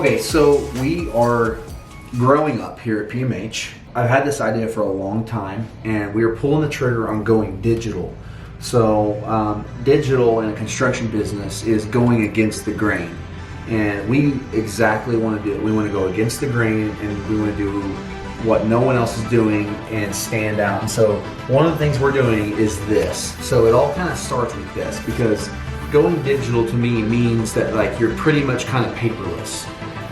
Okay, so we are growing up here at PMH. I've had this idea for a long time, and we are pulling the trigger on going digital. So digital in a construction business is going against the grain, and we exactly want to do it. We want to go against the grain, and we want to do what no one else is doing and stand out. And so one of the things we're doing is this. So it all kind of starts with this, because going digital to me means that like you're pretty much kind of paperless.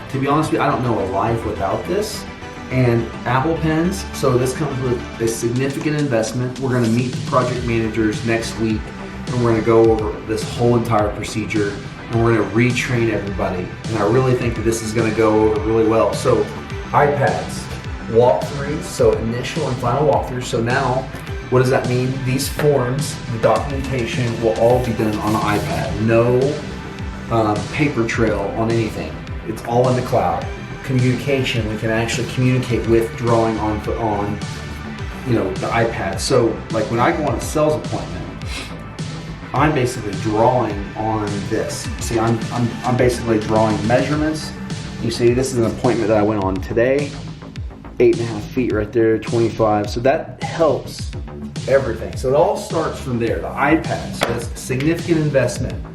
To be honest with you, I don't know a life without this. And Apple Pens, so this comes with a significant investment. We're going to meet the project managers next week, and we're going to go over this whole entire procedure, and we're going to retrain everybody. And I really think that this is going to go over really well. So iPads, walkthroughs, so initial and final walkthroughs. So now, what does that mean? These forms, the documentation will all be done on an iPad. No paper trail on anything. It's all in the cloud. Communication, we can actually communicate with drawing on the iPad. So like when I go on a sales appointment, I'm basically drawing on this. See, I'm basically drawing measurements. You see, this is an appointment that I went on today. 8.5 feet right there, 25. So that helps everything. So it all starts from there, the iPad. So that's a significant investment.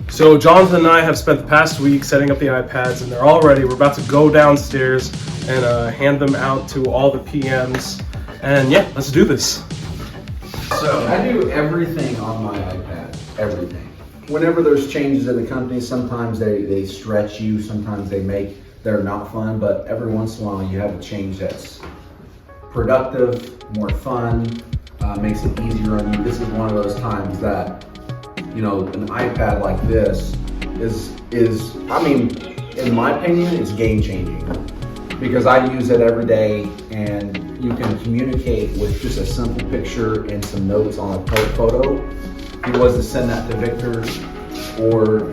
So Jonathan and I have spent the past week setting up the iPads, and they're all ready. We're about to go downstairs and hand them out to all the PMs. And yeah, let's do this. So I do everything on my iPad, everything. Whenever there's changes in the company, sometimes they stretch you, sometimes they're not fun, but every once in a while you have a change that's productive, more fun, makes it easier on you. This is one of those times that an iPad like this is I mean, in my opinion, it's game changing, because I use it every day, and you can communicate with just a simple picture and some notes on a photo. If you was to send that to Victor or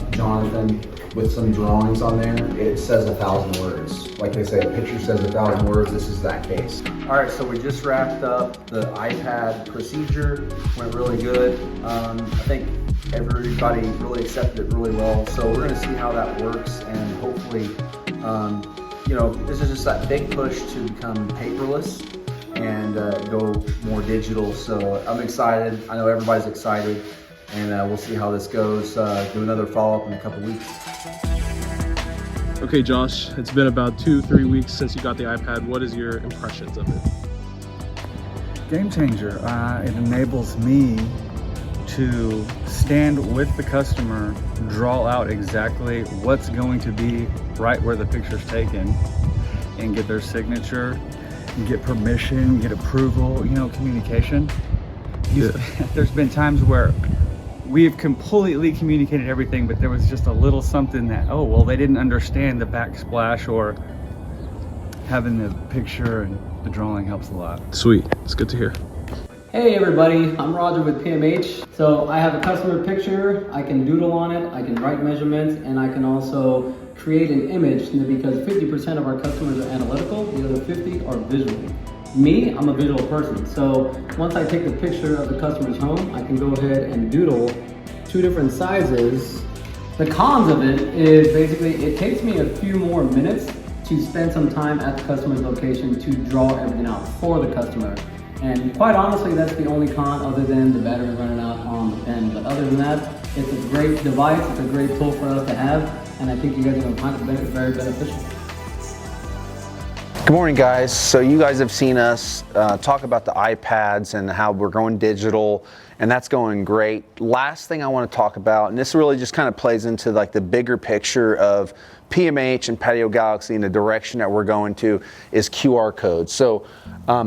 Jonathan with some drawings on there, it says 1,000 words. Like they say, a picture says 1,000 words. This is that case. All right, so we just wrapped up the iPad procedure. Went really good. I think everybody really accepted it really well. So we're gonna see how that works, and hopefully, this is just that big push to become paperless and go more digital. So I'm excited. I know everybody's excited. And we'll see how this goes. Do another follow-up in a couple weeks. Okay, Josh, it's been about 2-3 weeks since you got the iPad. What is your impressions of it? Game changer. It enables me to stand with the customer, draw out exactly what's going to be right where the picture's taken, and get their signature, get permission, get approval, communication. Yeah. There's been times where we've completely communicated everything, but there was just a little something that, they didn't understand the backsplash, or having the picture and the drawing helps a lot. Sweet, it's good to hear. Hey everybody, I'm Roger with PMH. So I have a customer picture, I can doodle on it, I can write measurements, and I can also create an image, because 50% of our customers are analytical, the other 50 are visual. Me, I'm a visual person, so once I take a picture of the customer's home, I can go ahead and doodle 2 different sizes. The cons of it is basically it takes me a few more minutes to spend some time at the customer's location to draw everything out for the customer. And quite honestly, that's the only con, other than the battery running out on the pen. But other than that, it's a great device, it's a great tool for us to have, and I think you guys are going to find it very beneficial. Good morning, guys. So you guys have seen us talk about the iPads and how we're going digital, and that's going great. Last thing I want to talk about, and this really just kind of plays into like the bigger picture of PMH and Patio Galaxy and the direction that we're going to, is QR codes. So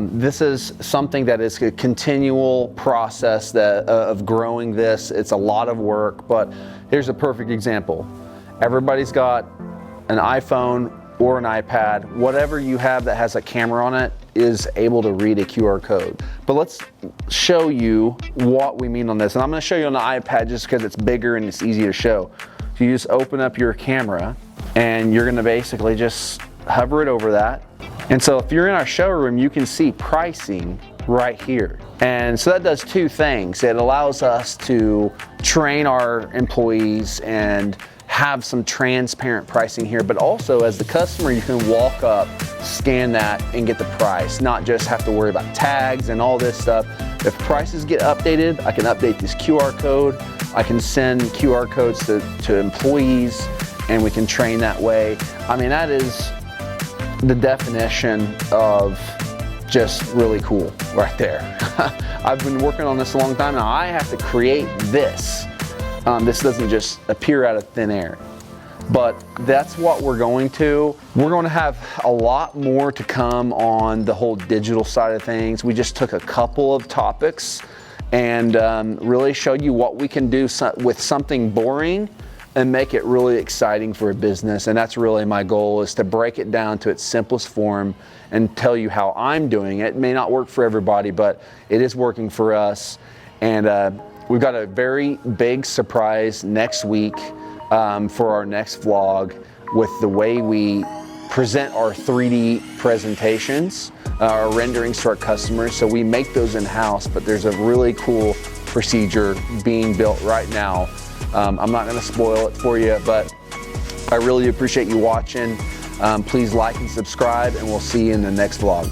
this is something that is a continual process of growing this. It's a lot of work, but here's a perfect example. Everybody's got an iPhone or an iPad. Whatever you have that has a camera on it is able to read a QR code. But let's show you what we mean on this. And I'm going to show you on the iPad just because it's bigger and it's easy to show. So you just open up your camera, and you're going to basically just hover it over that. And so if you're in our showroom, you can see pricing right here. And so that does 2 things. It allows us to train our employees and have some transparent pricing here, but also as the customer, you can walk up, scan that, and get the price, not just have to worry about tags and all this stuff. If prices get updated, I can update this QR code. I can send QR codes to employees, and we can train that way. I mean, that is the definition of just really cool right there. I've been working on this a long time now. I have to create this. This doesn't just appear out of thin air. But that's what we're going to. We're going to have a lot more to come on the whole digital side of things. We just took a couple of topics and really showed you what we can do with something boring and make it really exciting for a business. And that's really my goal, is to break it down to its simplest form and tell you how I'm doing it. It may not work for everybody, but it is working for us. And we've got a very big surprise next week for our next vlog with the way we present our 3D presentations, our renderings to our customers. So we make those in-house, but there's a really cool procedure being built right now. I'm not gonna spoil it for you, but I really appreciate you watching. Please like and subscribe, and we'll see you in the next vlog.